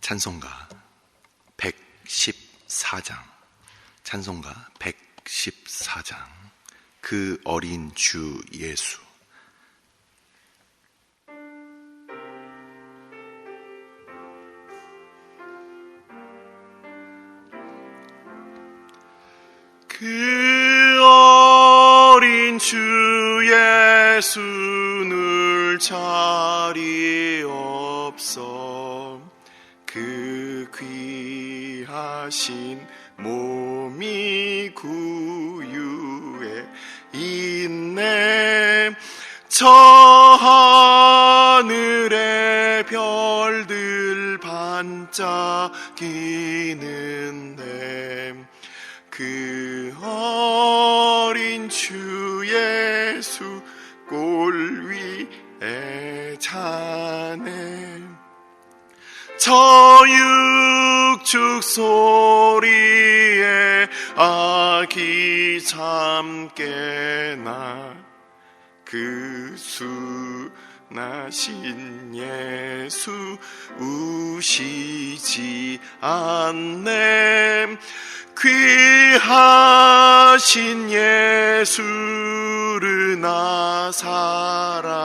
찬송가 114장, 찬송가 114장, 그 어린 주 예수. 그 어린 주 예수 늘 자리 없어 그 귀하신 몸이 구유에 있네. 저 하늘의 별들 반짝이는데 그 어린 주 예수 골 위에 자네. 저 육축 소리에 아기 잠깨나 그 순하신 예수 우시지 않네. 귀하신 예수를 나 사랑하니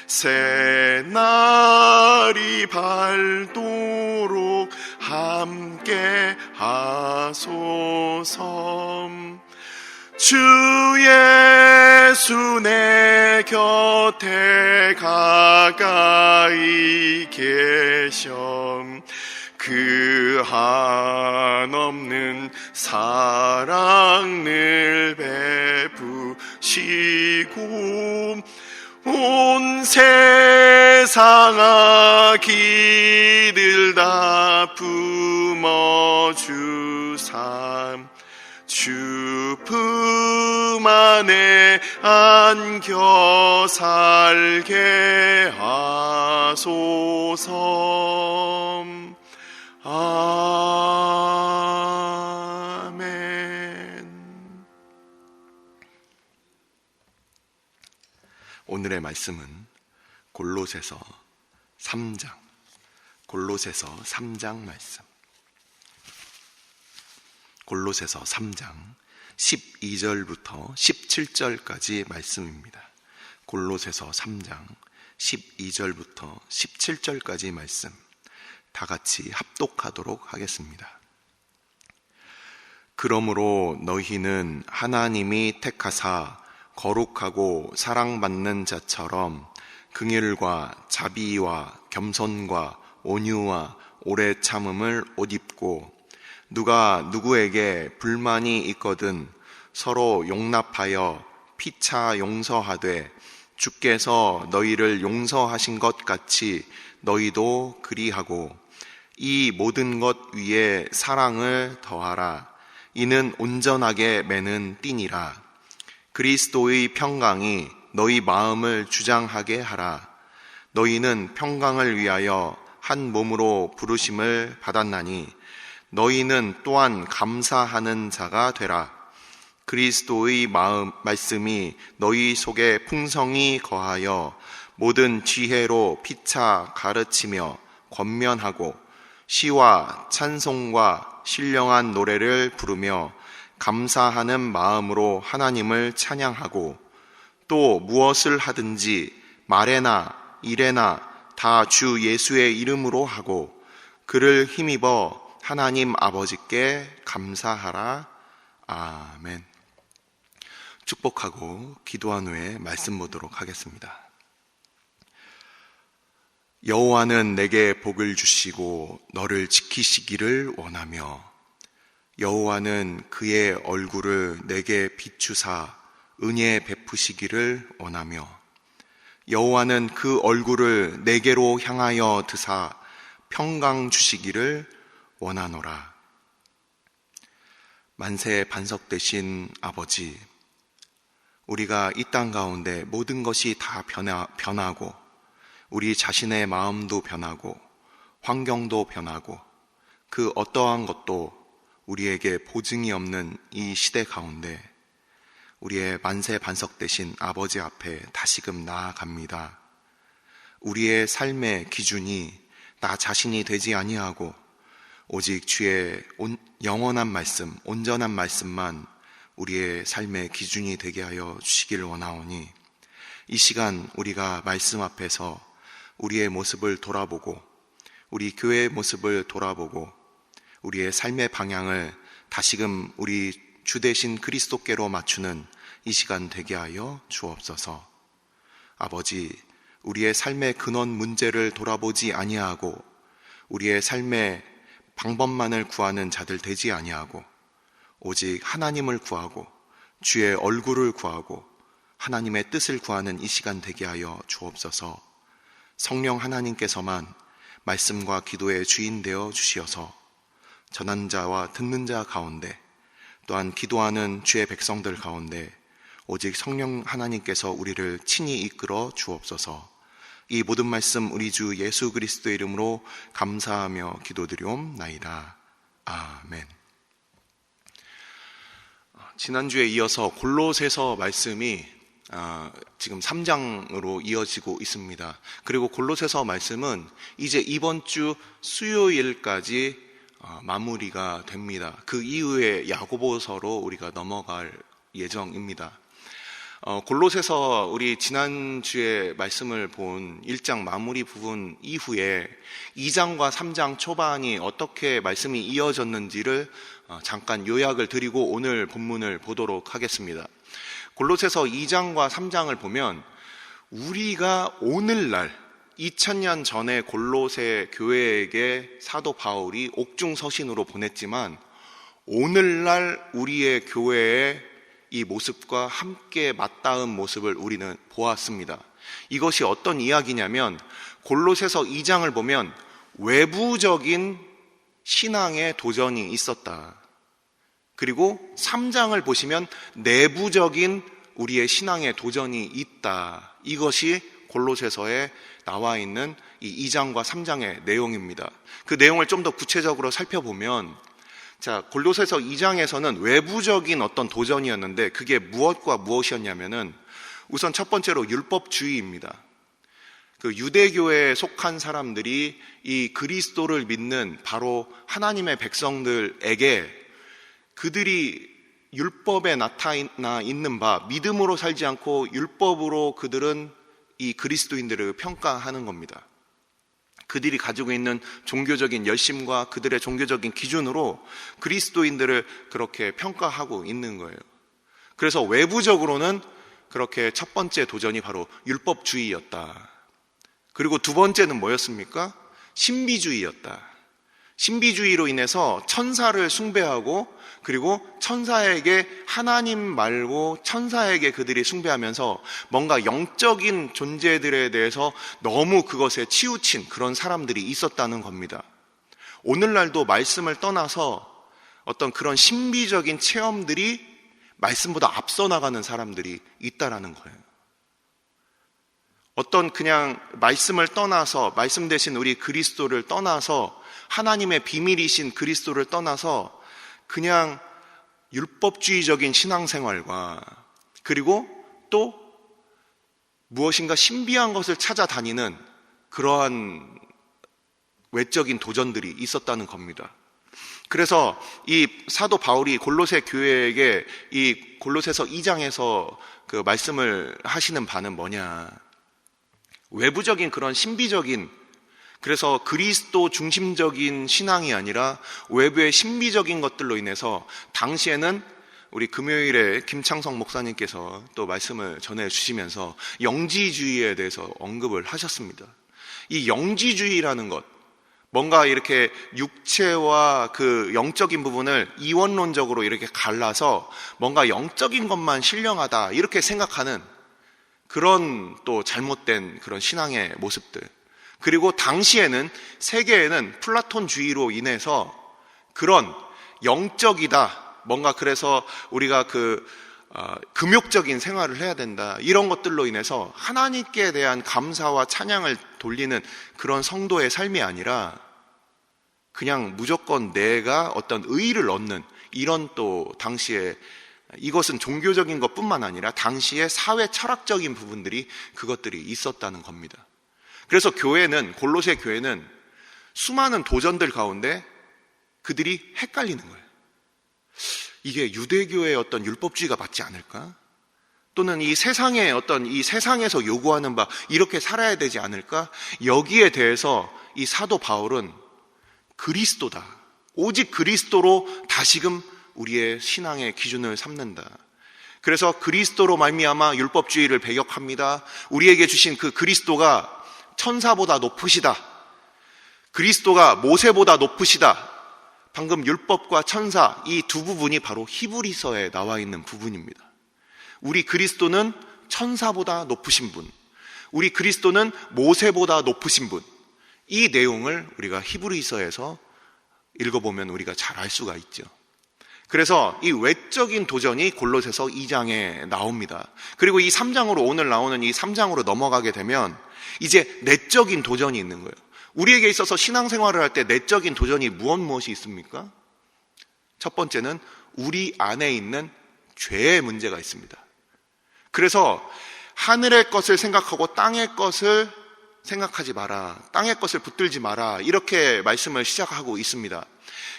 새날이 밝도록 함께 하소서. 주 예수 내 곁에 가까이 계셔 그 한없는 사랑을 베푸시고 온 세상 악기들 다 품어주사 주 품 안에 안겨 살게 하소서. 아멘. 오늘의 말씀은 골로새서 3장 말씀. 골로새서 3장 12절부터 17절까지 말씀입니다. 골로새서 3장 12절부터 17절까지 말씀 다 같이 합독하도록 하겠습니다. 그러므로 너희는 하나님이 택하사 거룩하고 사랑받는 자처럼 긍휼과 자비와 겸손과 온유와 오래 참음을 옷 입고 누가 누구에게 불만이 있거든 서로 용납하여 피차 용서하되 주께서 너희를 용서하신 것 같이 너희도 그리하고 이 모든 것 위에 사랑을 더하라. 이는 온전하게 매는 띠니라. 그리스도의 평강이 너희 마음을 주장하게 하라. 너희는 평강을 위하여 한 몸으로 부르심을 받았나니 너희는 또한 감사하는 자가 되라. 그리스도의 말씀이 너희 속에 풍성히 거하여 모든 지혜로 피차 가르치며 권면하고 시와 찬송과 신령한 노래를 부르며 감사하는 마음으로 하나님을 찬양하고 또 무엇을 하든지 말에나 일에나 다 주 예수의 이름으로 하고 그를 힘입어 하나님 아버지께 감사하라. 아멘. 축복하고 기도한 후에 말씀 보도록 하겠습니다. 여호와는 내게 복을 주시고 너를 지키시기를 원하며 여호와는 그의 얼굴을 내게 비추사 은혜 베푸시기를 원하며 여호와는 그 얼굴을 내게로 향하여 드사 평강 주시기를 원하노라. 만세 반석 되신 아버지, 우리가 이 땅 가운데 모든 것이 다 변하고 우리 자신의 마음도 변하고 환경도 변하고 그 어떠한 것도 우리에게 보증이 없는 이 시대 가운데 우리의 만세 반석 되신 아버지 앞에 다시금 나아갑니다. 우리의 삶의 기준이 나 자신이 되지 아니하고 오직 주의 영원한 말씀, 온전한 말씀만 우리의 삶의 기준이 되게 하여 주시기를 원하오니 이 시간 우리가 말씀 앞에서 우리의 모습을 돌아보고 우리 교회의 모습을 돌아보고 우리의 삶의 방향을 다시금 우리 주 되신 그리스도께로 맞추는 이 시간 되게 하여 주옵소서. 아버지, 우리의 삶의 근원 문제를 돌아보지 아니하고 우리의 삶의 방법만을 구하는 자들 되지 아니하고 오직 하나님을 구하고 주의 얼굴을 구하고 하나님의 뜻을 구하는 이 시간 되게 하여 주옵소서. 성령 하나님께서만 말씀과 기도의 주인 되어 주시어서 전하는 자와 듣는 자 가운데 또한 기도하는 주의 백성들 가운데 오직 성령 하나님께서 우리를 친히 이끌어 주옵소서. 이 모든 말씀 우리 주 예수 그리스도의 이름으로 감사하며 기도드리옵나이다. 아멘. 지난주에 이어서 골로새서 말씀이 지금 3장으로 이어지고 있습니다. 그리고 골로새서 말씀은 이제 이번 주 수요일까지 마무리가 됩니다. 그 이후에 야고보서로 우리가 넘어갈 예정입니다. 골로새서 우리 지난주에 말씀을 본 1장 마무리 부분 이후에 2장과 3장 초반이 어떻게 말씀이 이어졌는지를 잠깐 요약을 드리고 오늘 본문을 보도록 하겠습니다. 골로새서 2장과 3장을 보면 우리가 오늘날 2000년 전에 골로새 교회에게 사도 바울이 옥중서신으로 보냈지만 오늘날 우리의 교회의 이 모습과 함께 맞닿은 모습을 우리는 보았습니다. 이것이 어떤 이야기냐면 골로새서 2장을 보면 외부적인 신앙의 도전이 있었다. 그리고 3장을 보시면 내부적인 우리의 신앙의 도전이 있다. 이것이 골로새서에 나와 있는 이 2장과 3장의 내용입니다. 그 내용을 좀 더 구체적으로 살펴보면 골로새서 2장에서는 외부적인 어떤 도전이었는데 그게 무엇과 무엇이었냐면은 우선 첫 번째로 율법주의입니다. 그 유대교에 속한 사람들이 이 그리스도를 믿는 바로 하나님의 백성들에게 그들이 율법에 나타나 있는 바 믿음으로 살지 않고 율법으로 그들은 이 그리스도인들을 평가하는 겁니다. 그들이 가지고 있는 종교적인 열심과 그들의 종교적인 기준으로 그리스도인들을 그렇게 평가하고 있는 거예요. 그래서 외부적으로는 그렇게 첫 번째 도전이 바로 율법주의였다. 그리고 두 번째는 뭐였습니까? 신비주의였다. 신비주의로 인해서 천사를 숭배하고 그리고 천사에게 하나님 말고 천사에게 그들이 숭배하면서 뭔가 영적인 존재들에 대해서 너무 그것에 치우친 그런 사람들이 있었다는 겁니다. 오늘날도 말씀을 떠나서 어떤 그런 신비적인 체험들이 말씀보다 앞서 나가는 사람들이 있다라는 거예요. 어떤 그냥 말씀을 떠나서 말씀 대신 우리 그리스도를 떠나서 하나님의 비밀이신 그리스도를 떠나서 그냥 율법주의적인 신앙생활과 그리고 또 무엇인가 신비한 것을 찾아다니는 그러한 외적인 도전들이 있었다는 겁니다. 그래서 이 사도 바울이 골로새 교회에게 이 골로새서 2장에서 그 말씀을 하시는 바는 뭐냐? 외부적인 그런 신비적인, 그래서 그리스도 중심적인 신앙이 아니라 외부의 신비적인 것들로 인해서 당시에는 우리 금요일에 김창성 목사님께서 또 말씀을 전해주시면서 영지주의에 대해서 언급을 하셨습니다. 이 영지주의라는 것, 뭔가 이렇게 육체와 그 영적인 부분을 이원론적으로 이렇게 갈라서 뭔가 영적인 것만 신령하다 이렇게 생각하는 그런 또 잘못된 그런 신앙의 모습들. 그리고 당시에는 세계에는 플라톤주의로 인해서 그런 영적이다, 뭔가 그래서 우리가 금욕적인 생활을 해야 된다, 이런 것들로 인해서 하나님께 대한 감사와 찬양을 돌리는 그런 성도의 삶이 아니라 그냥 무조건 내가 어떤 의의를 얻는 이런 또 당시에 이것은 종교적인 것뿐만 아니라 당시에 사회 철학적인 부분들이 그것들이 있었다는 겁니다. 그래서 교회는, 골로새 교회는 수많은 도전들 가운데 그들이 헷갈리는 거예요. 이게 유대교의 어떤 율법주의가 맞지 않을까? 또는 이 세상의 어떤 이 세상에서 요구하는 바 이렇게 살아야 되지 않을까? 여기에 대해서 이 사도 바울은 그리스도다. 오직 그리스도로 다시금 우리의 신앙의 기준을 삼는다. 그래서 그리스도로 말미암아 율법주의를 배격합니다. 우리에게 주신 그 그리스도가 천사보다 높으시다. 그리스도가 모세보다 높으시다. 방금 율법과 천사 이 두 부분이 바로 히브리서에 나와 있는 부분입니다. 우리 그리스도는 천사보다 높으신 분, 우리 그리스도는 모세보다 높으신 분, 이 내용을 우리가 히브리서에서 읽어보면 우리가 잘 알 수가 있죠. 그래서 이 외적인 도전이 골로새서 2장에 나옵니다. 그리고 이 3장으로 오늘 나오는 이 3장으로 넘어가게 되면 이제 내적인 도전이 있는 거예요. 우리에게 있어서 신앙생활을 할 때 내적인 도전이 무엇이 있습니까? 첫 번째는 우리 안에 있는 죄의 문제가 있습니다. 그래서 하늘의 것을 생각하고 땅의 것을 생각하지 마라. 땅의 것을 붙들지 마라. 이렇게 말씀을 시작하고 있습니다.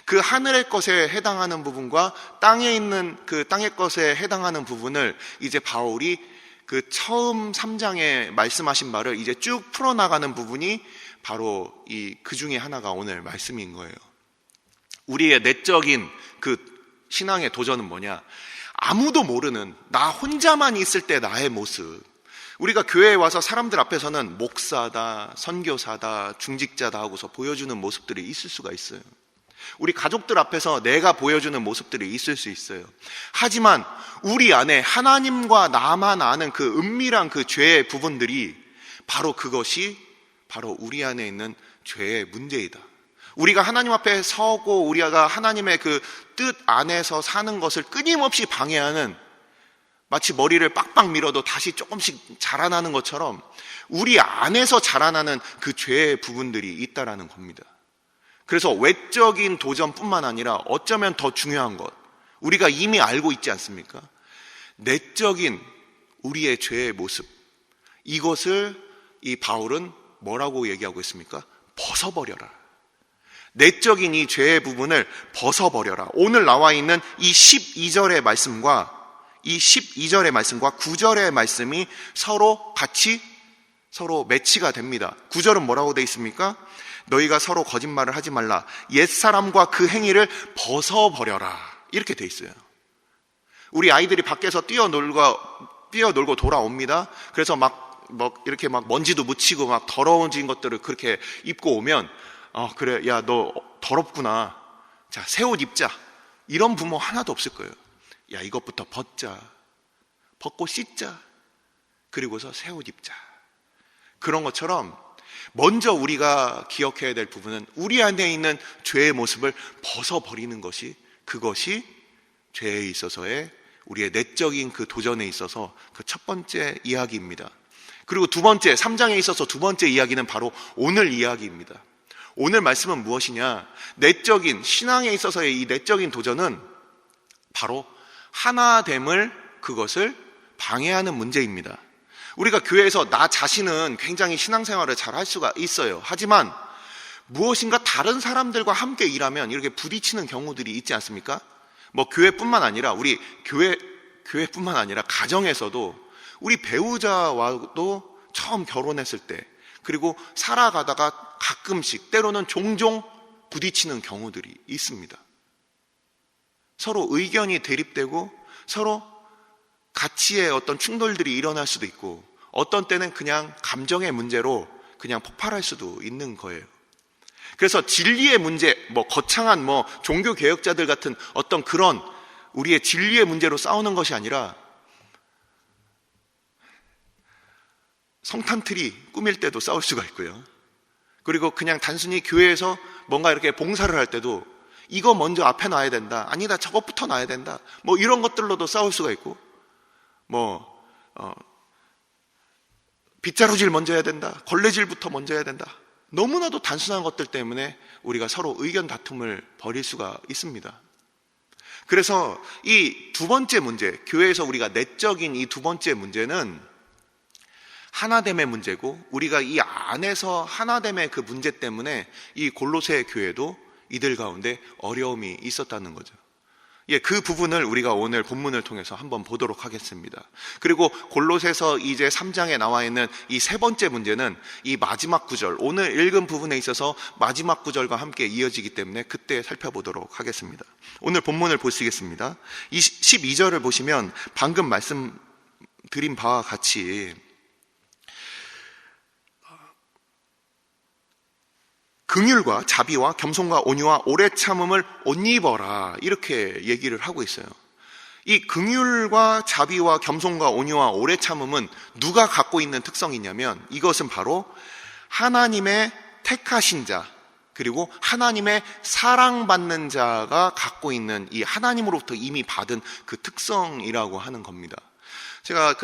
그 하늘의 것에 해당하는 부분과 땅에 있는 그 땅의 것에 해당하는 부분을 이제 바울이 그 처음 3장에 말씀하신 바를 이제 쭉 풀어나가는 부분이 바로 그 중에 하나가 오늘 말씀인 거예요. 우리의 내적인 그 신앙의 도전은 뭐냐? 아무도 모르는 나 혼자만 있을 때 나의 모습. 우리가 교회에 와서 사람들 앞에서는 목사다, 선교사다, 중직자다 하고서 보여주는 모습들이 있을 수가 있어요. 우리 가족들 앞에서 내가 보여주는 모습들이 있을 수 있어요. 하지만 우리 안에 하나님과 나만 아는 그 은밀한 그 죄의 부분들이 바로 그것이 바로 우리 안에 있는 죄의 문제이다. 우리가 하나님 앞에 서고 우리가 하나님의 그 뜻 안에서 사는 것을 끊임없이 방해하는, 마치 머리를 빡빡 밀어도 다시 조금씩 자라나는 것처럼 우리 안에서 자라나는 그 죄의 부분들이 있다라는 겁니다. 그래서 외적인 도전뿐만 아니라 어쩌면 더 중요한 것, 우리가 이미 알고 있지 않습니까? 내적인 우리의 죄의 모습, 이것을 이 바울은 뭐라고 얘기하고 있습니까? 벗어버려라. 내적인 이 죄의 부분을 벗어버려라. 오늘 나와 있는 이 12절의 말씀과 9절의 말씀이 서로 같이 서로 매치가 됩니다. 9절은 뭐라고 되어 있습니까? 너희가 서로 거짓말을 하지 말라. 옛사람과 그 행위를 벗어버려라. 이렇게 되어 있어요. 우리 아이들이 밖에서 뛰어놀고 돌아옵니다. 그래서 이렇게 먼지도 묻히고 더러워진 것들을 그렇게 입고 오면 그래, 야, 너 더럽구나. 자, 새 옷 입자. 이런 부모 하나도 없을 거예요. 야, 이것부터 벗자. 벗고 씻자. 그리고서 새 옷 입자. 그런 것처럼 먼저 우리가 기억해야 될 부분은 우리 안에 있는 죄의 모습을 벗어버리는 것이, 그것이 죄에 있어서의 우리의 내적인 그 도전에 있어서 그 첫 번째 이야기입니다. 그리고 두 번째, 3장에 있어서 두 번째 이야기는 바로 오늘 이야기입니다. 오늘 말씀은 무엇이냐? 내적인, 신앙에 있어서의 이 내적인 도전은 바로 하나됨을, 그것을 방해하는 문제입니다. 우리가 교회에서 나 자신은 굉장히 신앙생활을 잘 할 수가 있어요. 하지만 무엇인가 다른 사람들과 함께 일하면 이렇게 부딪히는 경우들이 있지 않습니까? 교회뿐만 아니라 우리 교회뿐만 아니라 가정에서도 우리 배우자와도 처음 결혼했을 때, 그리고 살아가다가 가끔씩 때로는 종종 부딪히는 경우들이 있습니다. 서로 의견이 대립되고 서로 가치의 어떤 충돌들이 일어날 수도 있고, 어떤 때는 그냥 감정의 문제로 그냥 폭발할 수도 있는 거예요. 그래서 진리의 문제, 거창한 종교 개혁자들 같은 어떤 그런 우리의 진리의 문제로 싸우는 것이 아니라 성탄트리 꾸밀 때도 싸울 수가 있고요. 그리고 그냥 단순히 교회에서 뭔가 이렇게 봉사를 할 때도 이거 먼저 앞에 놔야 된다, 아니다 저것부터 놔야 된다, 이런 것들로도 싸울 수가 있고, 빗자루질 먼저 해야 된다, 걸레질부터 먼저 해야 된다, 너무나도 단순한 것들 때문에 우리가 서로 의견 다툼을 벌일 수가 있습니다. 그래서 이 두 번째 문제, 교회에서 우리가 내적인 이 두 번째 문제는 하나됨의 문제고, 우리가 이 안에서 하나됨의 그 문제 때문에 이 골로새 교회도 이들 가운데 어려움이 있었다는 거죠. 예, 그 부분을 우리가 오늘 본문을 통해서 한번 보도록 하겠습니다. 그리고 골로새서 이제 3장에 나와 있는 이 세 번째 문제는 이 마지막 구절, 오늘 읽은 부분에 있어서 마지막 구절과 함께 이어지기 때문에 그때 살펴보도록 하겠습니다. 오늘 본문을 보시겠습니다. 12절을 보시면 방금 말씀드린 바와 같이 긍휼과 자비와 겸손과 온유와 오래 참음을 옷 입어라, 이렇게 얘기를 하고 있어요. 이 긍휼과 자비와 겸손과 온유와 오래 참음은 누가 갖고 있는 특성이냐면, 이것은 바로 하나님의 택하신 자, 그리고 하나님의 사랑받는 자가 갖고 있는 이 하나님으로부터 이미 받은 그 특성이라고 하는 겁니다. 제가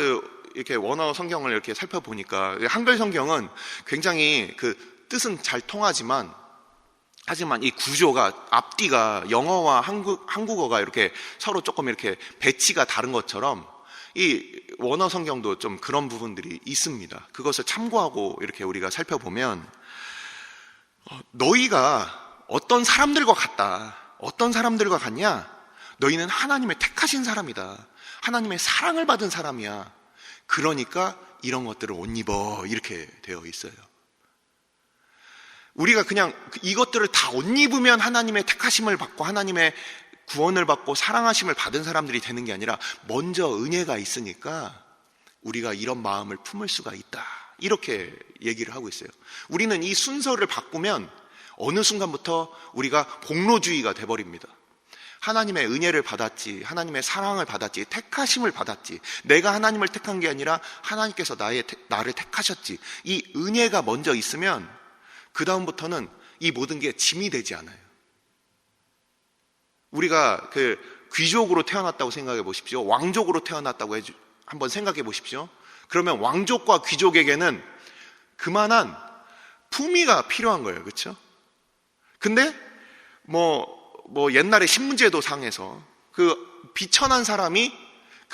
이렇게 원어 성경을 이렇게 살펴보니까 한글 성경은 굉장히 뜻은 잘 통하지만, 하지만 이 구조가, 앞뒤가 영어와 한국어가 이렇게 서로 조금 이렇게 배치가 다른 것처럼 이 원어 성경도 좀 그런 부분들이 있습니다. 그것을 참고하고 이렇게 우리가 살펴보면, 너희가 어떤 사람들과 같다. 어떤 사람들과 같냐? 너희는 하나님의 택하신 사람이다. 하나님의 사랑을 받은 사람이야. 그러니까 이런 것들을 옷 입어, 이렇게 되어 있어요. 우리가 그냥 이것들을 다 옷 입으면 하나님의 택하심을 받고 하나님의 구원을 받고 사랑하심을 받은 사람들이 되는 게 아니라, 먼저 은혜가 있으니까 우리가 이런 마음을 품을 수가 있다, 이렇게 얘기를 하고 있어요. 우리는 이 순서를 바꾸면 어느 순간부터 우리가 공로주의가 돼버립니다. 하나님의 은혜를 받았지, 하나님의 사랑을 받았지, 택하심을 받았지, 내가 하나님을 택한 게 아니라 하나님께서 나를 택하셨지, 이 은혜가 먼저 있으면 그 다음부터는 이 모든 게 짐이 되지 않아요. 우리가 귀족으로 태어났다고 생각해 보십시오. 왕족으로 태어났다고 한번 생각해 보십시오. 그러면 왕족과 귀족에게는 그만한 품위가 필요한 거예요. 그렇죠? 근데 옛날에 신문제도 상에서 비천한 사람이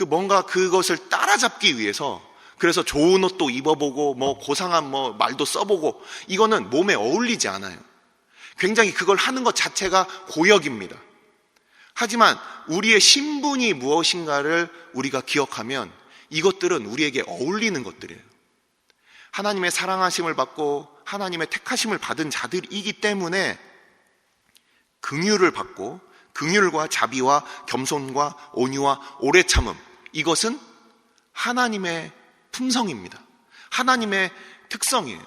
뭔가 그것을 따라잡기 위해서, 그래서 좋은 옷도 입어보고 고상한 말도 써보고, 이거는 몸에 어울리지 않아요. 굉장히 그걸 하는 것 자체가 고역입니다. 하지만 우리의 신분이 무엇인가를 우리가 기억하면 이것들은 우리에게 어울리는 것들이에요. 하나님의 사랑하심을 받고 하나님의 택하심을 받은 자들이기 때문에 긍휼을 받고, 긍휼과 자비와 겸손과 온유와 오래 참음, 이것은 하나님의 품성입니다. 하나님의 특성이에요.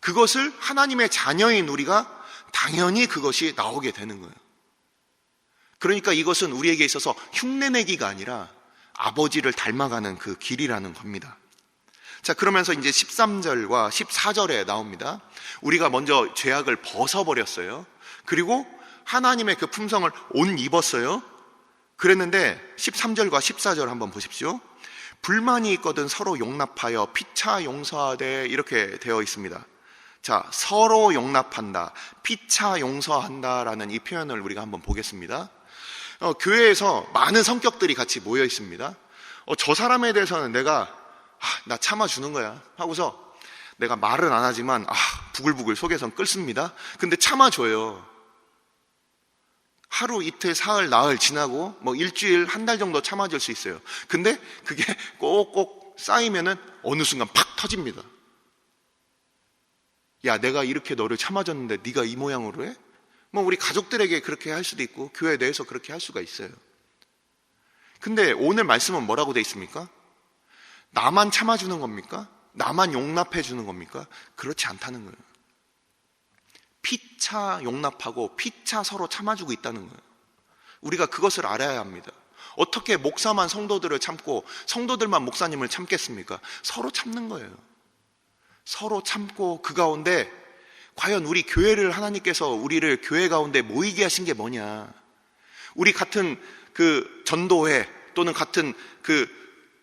그것을 하나님의 자녀인 우리가 당연히 그것이 나오게 되는 거예요. 그러니까 이것은 우리에게 있어서 흉내내기가 아니라 아버지를 닮아가는 그 길이라는 겁니다. 자, 그러면서 이제 13절과 14절에 나옵니다. 우리가 먼저 죄악을 벗어버렸어요. 그리고 하나님의 그 품성을 옷 입었어요. 그랬는데 13절과 14절 한번 보십시오. 불만이 있거든 서로 용납하여 피차 용서하되, 이렇게 되어 있습니다. 자, 서로 용납한다, 피차 용서한다라는 이 표현을 우리가 한번 보겠습니다. 교회에서 많은 성격들이 같이 모여 있습니다. 저 사람에 대해서는 내가 나 참아주는 거야 하고서 내가 말은 안 하지만 부글부글 속에선 끓습니다. 근데 참아줘요. 하루, 이틀, 사흘, 나흘 지나고 일주일, 한 달 정도 참아줄 수 있어요. 근데 그게 꼭꼭 쌓이면은 어느 순간 팍 터집니다. 야, 내가 이렇게 너를 참아줬는데 네가 이 모양으로 해? 우리 가족들에게 그렇게 할 수도 있고 교회 내에서 그렇게 할 수가 있어요. 근데 오늘 말씀은 뭐라고 돼 있습니까? 나만 참아주는 겁니까? 나만 용납해 주는 겁니까? 그렇지 않다는 거예요. 피차 용납하고 피차 서로 참아주고 있다는 거예요. 우리가 그것을 알아야 합니다. 어떻게 목사만 성도들을 참고 성도들만 목사님을 참겠습니까? 서로 참는 거예요. 서로 참고 그 가운데 과연 우리 교회를, 하나님께서 우리를 교회 가운데 모이게 하신 게 뭐냐? 우리 같은 전도회 또는 같은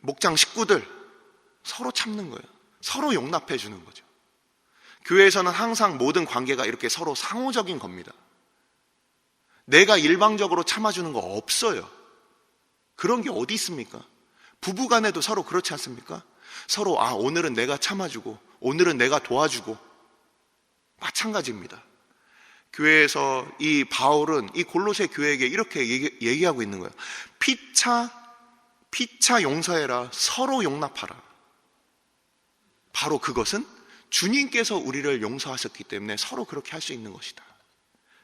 목장 식구들 서로 참는 거예요. 서로 용납해 주는 거죠. 교회에서는 항상 모든 관계가 이렇게 서로 상호적인 겁니다. 내가 일방적으로 참아주는 거 없어요. 그런 게 어디 있습니까? 부부간에도 서로 그렇지 않습니까? 서로 오늘은 내가 참아주고 오늘은 내가 도와주고. 마찬가지입니다. 교회에서 이 바울은 이 골로새 교회에게 이렇게 얘기하고 있는 거예요. 피차 용서해라. 서로 용납하라. 바로 그것은 주님께서 우리를 용서하셨기 때문에 서로 그렇게 할 수 있는 것이다.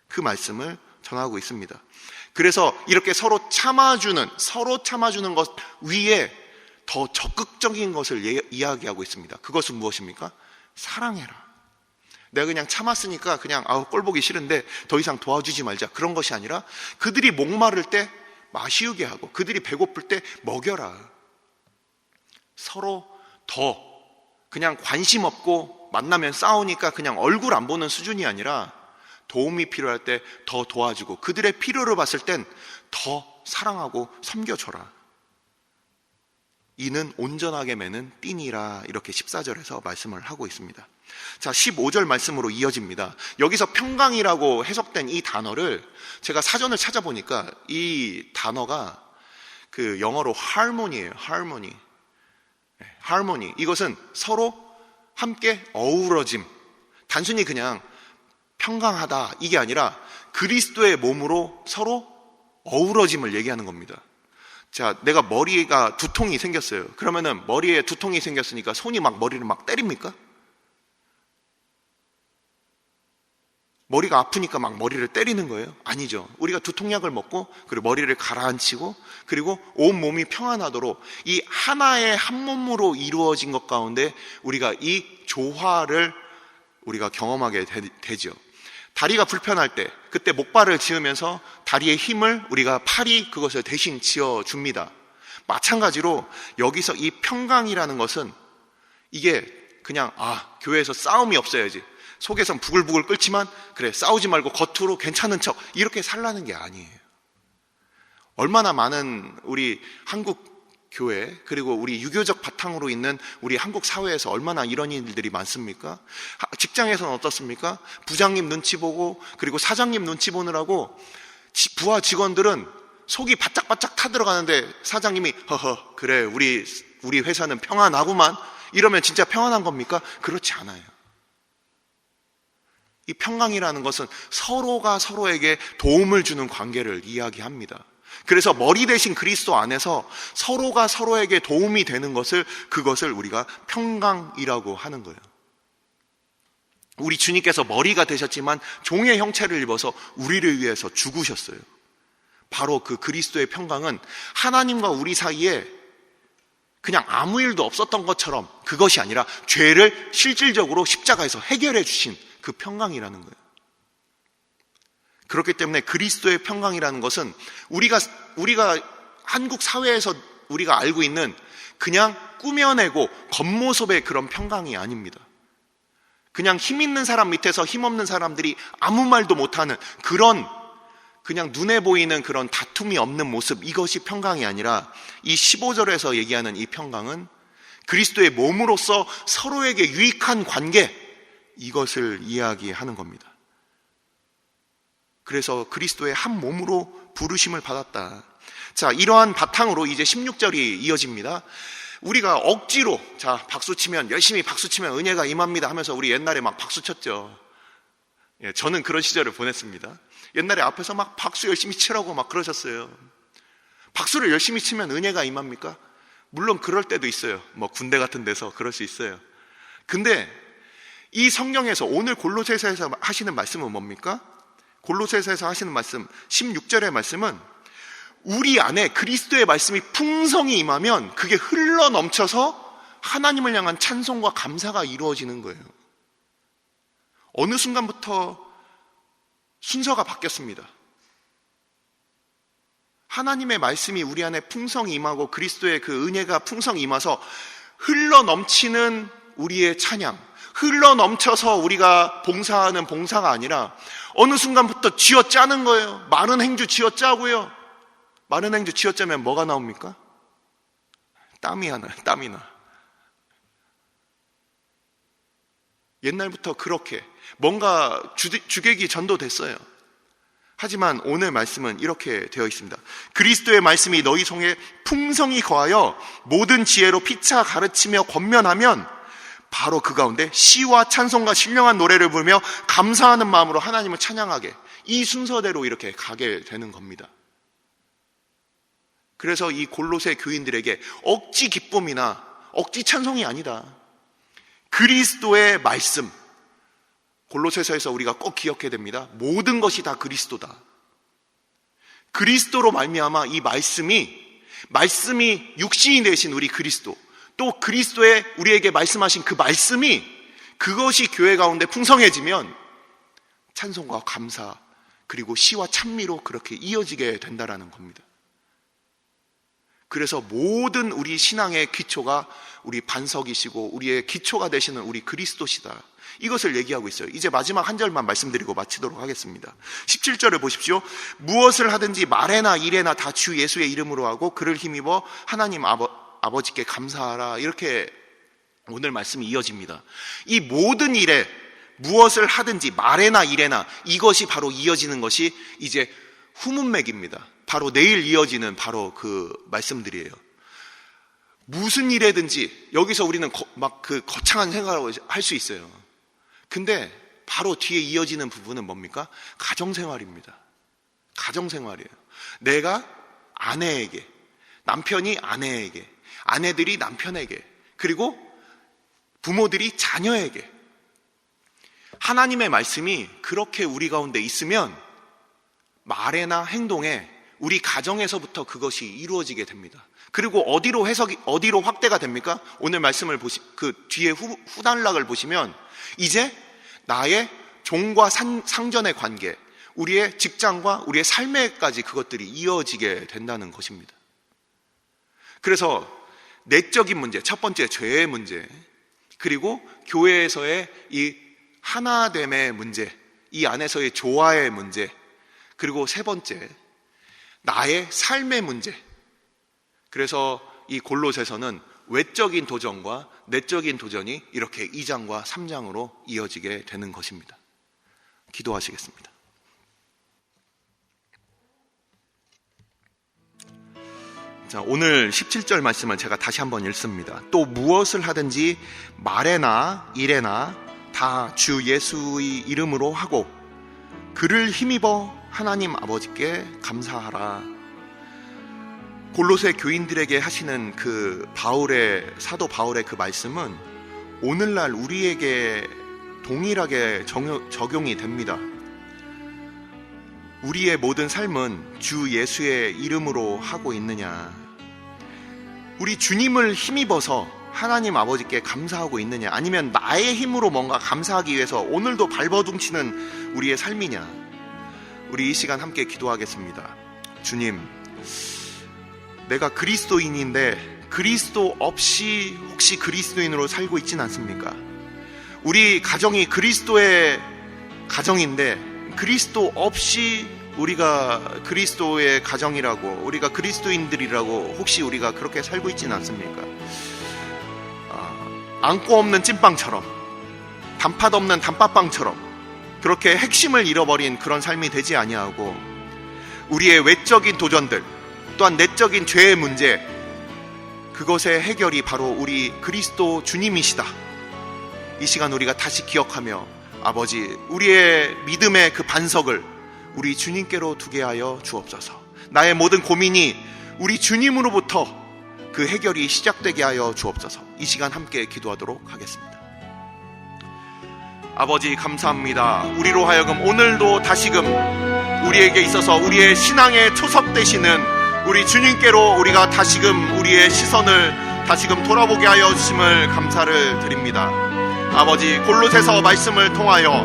그 말씀을 전하고 있습니다. 그래서 이렇게 서로 참아주는 것 위에 더 적극적인 것을 이야기하고 있습니다. 그것은 무엇입니까? 사랑해라. 내가 그냥 참았으니까 그냥 꼴보기 싫은데 더 이상 도와주지 말자. 그런 것이 아니라 그들이 목마를 때 마시우게 하고 그들이 배고플 때 먹여라. 서로 더 그냥 관심 없고 만나면 싸우니까 그냥 얼굴 안 보는 수준이 아니라 도움이 필요할 때 더 도와주고 그들의 필요를 봤을 땐 더 사랑하고 섬겨줘라. 이는 온전하게 매는 띠니라. 이렇게 14절에서 말씀을 하고 있습니다. 자, 15절 말씀으로 이어집니다. 여기서 평강이라고 해석된 이 단어를 제가 사전을 찾아보니까 이 단어가 그 영어로 harmony예요. harmony. 이것은 서로 함께 어우러짐. 단순히 그냥 평강하다 이게 아니라 그리스도의 몸으로 서로 어우러짐을 얘기하는 겁니다. 자, 내가 머리가 두통이 생겼어요. 그러면은 머리에 두통이 생겼으니까 손이 막 머리를 막 때립니까? 머리가 아프니까 막 머리를 때리는 거예요? 아니죠. 우리가 두통약을 먹고 그리고 머리를 가라앉히고 그리고 온 몸이 평안하도록 이 하나의 한 몸으로 이루어진 것 가운데 우리가 이 조화를 우리가 경험하게 되죠. 다리가 불편할 때 그때 목발을 지으면서 다리의 힘을 우리가 팔이 그것을 대신 지어줍니다. 마찬가지로 여기서 이 평강이라는 것은 이게 그냥 교회에서 싸움이 없어야지, 속에선 부글부글 끓지만 그래 싸우지 말고 겉으로 괜찮은 척 이렇게 살라는 게 아니에요. 얼마나 많은 우리 한국 교회 그리고 우리 유교적 바탕으로 있는 우리 한국 사회에서 얼마나 이런 일들이 많습니까? 직장에서는 어떻습니까? 부장님 눈치 보고 그리고 사장님 눈치 보느라고 부하 직원들은 속이 바짝바짝 타들어가는데 사장님이 허허 그래 우리 회사는 평안하구만 이러면 진짜 평안한 겁니까? 그렇지 않아요. 이 평강이라는 것은 서로가 서로에게 도움을 주는 관계를 이야기합니다. 그래서 머리 대신 그리스도 안에서 서로가 서로에게 도움이 되는 그것을 우리가 평강이라고 하는 거예요. 우리 주님께서 머리가 되셨지만 종의 형체를 입어서 우리를 위해서 죽으셨어요. 바로 그 그리스도의 평강은 하나님과 우리 사이에 그냥 아무 일도 없었던 것처럼 그것이 아니라 죄를 실질적으로 십자가에서 해결해 주신 그 평강이라는 거예요. 그렇기 때문에 그리스도의 평강이라는 것은 우리가 한국 사회에서 우리가 알고 있는 그냥 꾸며내고 겉모습의 그런 평강이 아닙니다. 그냥 힘 있는 사람 밑에서 힘 없는 사람들이 아무 말도 못하는 그런 그냥 눈에 보이는 그런 다툼이 없는 모습, 이것이 평강이 아니라 이 15절에서 얘기하는 이 평강은 그리스도의 몸으로서 서로에게 유익한 관계, 이것을 이야기하는 겁니다. 그래서 그리스도의 한 몸으로 부르심을 받았다. 자, 이러한 바탕으로 이제 16절이 이어집니다. 우리가 억지로 열심히 박수치면 은혜가 임합니다 하면서 우리 옛날에 막 박수쳤죠. 예, 저는 그런 시절을 보냈습니다. 옛날에 앞에서 막 박수 열심히 치라고 막 그러셨어요. 박수를 열심히 치면 은혜가 임합니까? 물론 그럴 때도 있어요. 뭐 군대 같은 데서 그럴 수 있어요. 근데 이 성경에서 오늘 골로새서에서 하시는 말씀은 뭡니까? 골로새서에서 하시는 말씀 16절의 말씀은 우리 안에 그리스도의 말씀이 풍성히 임하면 그게 흘러 넘쳐서 하나님을 향한 찬송과 감사가 이루어지는 거예요. 어느 순간부터 순서가 바뀌었습니다. 하나님의 말씀이 우리 안에 풍성히 임하고 그리스도의 그 은혜가 풍성히 임해서 흘러 넘치는 우리의 찬양, 흘러 넘쳐서 우리가 봉사하는 봉사가 아니라 어느 순간부터 쥐어짜는 거예요. 마른 행주 쥐어짜고요. 마른 행주 쥐어짜면 뭐가 나옵니까? 땀이 나. 옛날부터 그렇게 뭔가 주객이 전도됐어요. 하지만 오늘 말씀은 이렇게 되어 있습니다. 그리스도의 말씀이 너희 속에 풍성히 거하여 모든 지혜로 피차 가르치며 권면하면 바로 그 가운데 시와 찬송과 신령한 노래를 부르며 감사하는 마음으로 하나님을 찬양하게, 이 순서대로 이렇게 가게 되는 겁니다. 그래서 이 골로새 교인들에게 억지 기쁨이나 억지 찬송이 아니다. 그리스도의 말씀, 골로새서에서 우리가 꼭 기억해야 됩니다. 모든 것이 다 그리스도다. 그리스도로 말미암아 이 말씀이 육신이 되신 우리 그리스도, 또 그리스도의 우리에게 말씀하신 그 말씀이, 그것이 교회 가운데 풍성해지면 찬송과 감사 그리고 시와 찬미로 그렇게 이어지게 된다라는 겁니다. 그래서 모든 우리 신앙의 기초가 우리 반석이시고 우리의 기초가 되시는 우리 그리스도시다, 이것을 얘기하고 있어요. 이제 마지막 한 절만 말씀드리고 마치도록 하겠습니다. 17절을 보십시오. 무엇을 하든지 말에나 일에나 다 주 예수의 이름으로 하고 그를 힘입어 하나님 아버지께 감사하라, 이렇게 오늘 말씀이 이어집니다. 이 모든 일에 무엇을 하든지 말에나 일에나, 이것이 바로 이어지는 것이 이제 후문맥입니다. 바로 내일 이어지는 바로 그 말씀들이에요. 무슨 일에든지, 여기서 우리는 막 그 거창한 생각을 할 수 있어요. 근데 바로 뒤에 이어지는 부분은 뭡니까? 가정생활입니다. 가정생활이에요. 내가 아내에게, 남편이 아내에게, 아내들이 남편에게, 그리고 부모들이 자녀에게, 하나님의 말씀이 그렇게 우리 가운데 있으면 말에나 행동에 우리 가정에서부터 그것이 이루어지게 됩니다. 그리고 어디로 확대가 됩니까? 오늘 말씀을 그 뒤에 후단락을 보시면 이제 나의 종과 상전의 관계, 우리의 직장과 우리의 삶에까지 그것들이 이어지게 된다는 것입니다. 그래서 내적인 문제, 첫 번째 죄의 문제, 그리고 교회에서의 이 하나됨의 문제, 이 안에서의 조화의 문제, 그리고 세 번째 나의 삶의 문제. 그래서 이 골로새서는 외적인 도전과 내적인 도전이 이렇게 2장과 3장으로 이어지게 되는 것입니다. 기도하시겠습니다. 자, 오늘 17절 말씀을 제가 다시 한번 읽습니다. 또 무엇을 하든지 말에나 일에나 다 주 예수의 이름으로 하고 그를 힘입어 하나님 아버지께 감사하라. 골로새 교인들에게 하시는 그 사도 바울의 그 말씀은 오늘날 우리에게 동일하게 적용이 됩니다. 우리의 모든 삶은 주 예수의 이름으로 하고 있느냐, 우리 주님을 힘입어서 하나님 아버지께 감사하고 있느냐, 아니면 나의 힘으로 뭔가 감사하기 위해서 오늘도 발버둥치는 우리의 삶이냐. 우리 이 시간 함께 기도하겠습니다. 주님, 내가 그리스도인인데 그리스도 없이 혹시 그리스도인으로 살고 있진 않습니까? 우리 가정이 그리스도의 가정인데 그리스도 없이 우리가 그리스도의 가정이라고, 우리가 그리스도인들이라고 혹시 우리가 그렇게 살고 있진 않습니까? 안고 없는 찐빵처럼, 단팥 없는 단팥빵처럼 그렇게 핵심을 잃어버린 그런 삶이 되지 아니하고, 우리의 외적인 도전들 또한 내적인 죄의 문제, 그것의 해결이 바로 우리 그리스도 주님이시다. 이 시간 우리가 다시 기억하며 아버지, 우리의 믿음의 그 반석을 우리 주님께로 두게 하여 주옵소서. 나의 모든 고민이 우리 주님으로부터 그 해결이 시작되게 하여 주옵소서. 이 시간 함께 기도하도록 하겠습니다. 아버지, 감사합니다. 우리로 하여금 오늘도 다시금 우리에게 있어서 우리의 신앙의 초석 되시는 우리 주님께로 우리가 다시금 우리의 시선을 다시금 돌아보게 하여 주심을 감사를 드립니다. 아버지, 골로새서 말씀을 통하여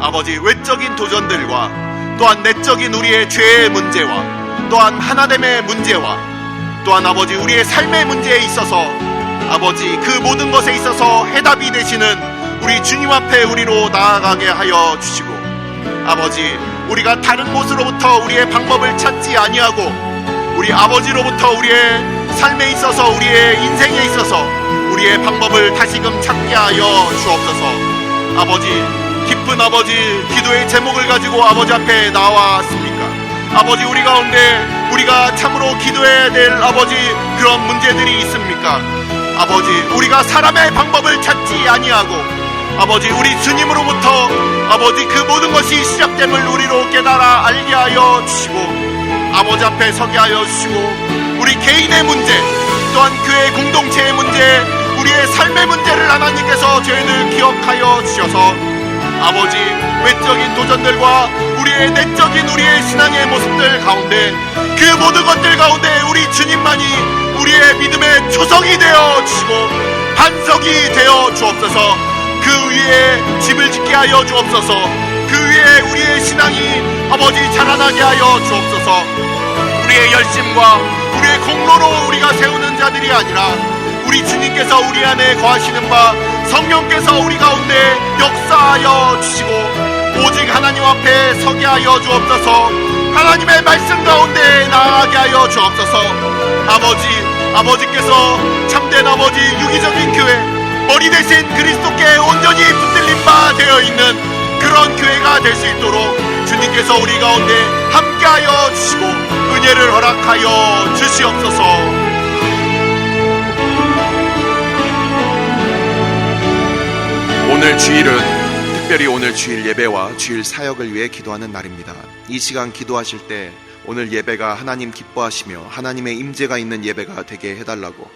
아버지, 외적인 도전들과 또한 내적인 우리의 죄의 문제와 또한 하나됨의 문제와 또한 아버지, 우리의 삶의 문제에 있어서 아버지, 그 모든 것에 있어서 해답이 되시는 우리 주님 앞에 우리로 나아가게 하여 주시고, 아버지, 우리가 다른 곳으로부터 우리의 방법을 찾지 아니하고 우리 아버지로부터 우리의 삶에 있어서 우리의 인생에 있어서 우리의 방법을 다시금 찾게 하여 주옵소서. 아버지, 깊은 아버지 기도의 제목을 가지고 아버지 앞에 나왔습니다. 아버지, 우리 가운데 우리가 참으로 기도해야 될 아버지 그런 문제들이 있습니까? 아버지, 우리가 사람의 방법을 찾지 아니하고 아버지, 우리 주님으로부터 아버지 그 모든 것이 시작됨을 우리로 깨달아 알게 하여 주시고 아버지 앞에 서게 하여 주시고 우리 개인의 문제 또한 교회 공동체의 문제, 우리의 삶의 문제를 하나님께서 저희들 기억하여 주셔서 아버지 외적인 도전들과 우리의 내적인 우리의 신앙의 모습들 가운데 그 모든 것들 가운데 우리 주님만이 우리의 믿음의 초석이 되어 주시고 반석이 되어 주옵소서. 그 위에 집을 짓게 하여 주옵소서. 그 위에 우리의 신앙이 아버지 자라나게 하여 주옵소서. 우리의 열심과 우리의 공로로 우리가 세우는 자들이 아니라 우리 주님께서 우리 안에 거하시는 바 성령께서 우리 가운데 역사하여 주시고 오직 하나님 앞에 서게 하여 주옵소서. 하나님의 말씀 가운데 나아가게 하여 주옵소서. 아버지께서 참된 아버지 유기적인 교회 머리 대신 그리스도께 온전히 붙들린 바 되어 있는 그런 교회가 될 수 있도록 주님께서 우리 가운데 함께하여 주시고 은혜를 허락하여 주시옵소서. 오늘 주일은 특별히 오늘 주일 예배와 주일 사역을 위해 기도하는 날입니다. 이 시간 기도하실 때 오늘 예배가 하나님 기뻐하시며 하나님의 임재가 있는 예배가 되게 해달라고,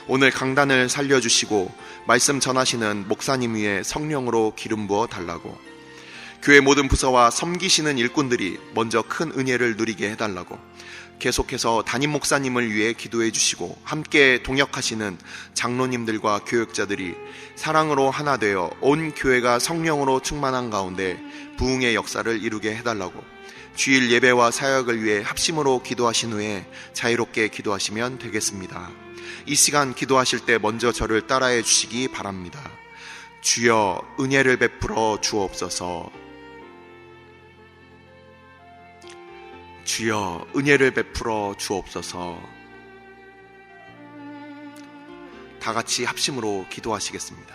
오늘 강단을 살려주시고 말씀 전하시는 목사님 위에 성령으로 기름 부어 달라고, 교회 모든 부서와 섬기시는 일꾼들이 먼저 큰 은혜를 누리게 해달라고, 계속해서 담임 목사님을 위해 기도해 주시고 함께 동역하시는 장로님들과 교역자들이 사랑으로 하나 되어 온 교회가 성령으로 충만한 가운데 부흥의 역사를 이루게 해달라고, 주일 예배와 사역을 위해 합심으로 기도하신 후에 자유롭게 기도하시면 되겠습니다. 이 시간 기도하실 때 먼저 저를 따라해 주시기 바랍니다. 주여 은혜를 베풀어 주옵소서. 주여 은혜를 베풀어 주옵소서. 다 같이 합심으로 기도하시겠습니다.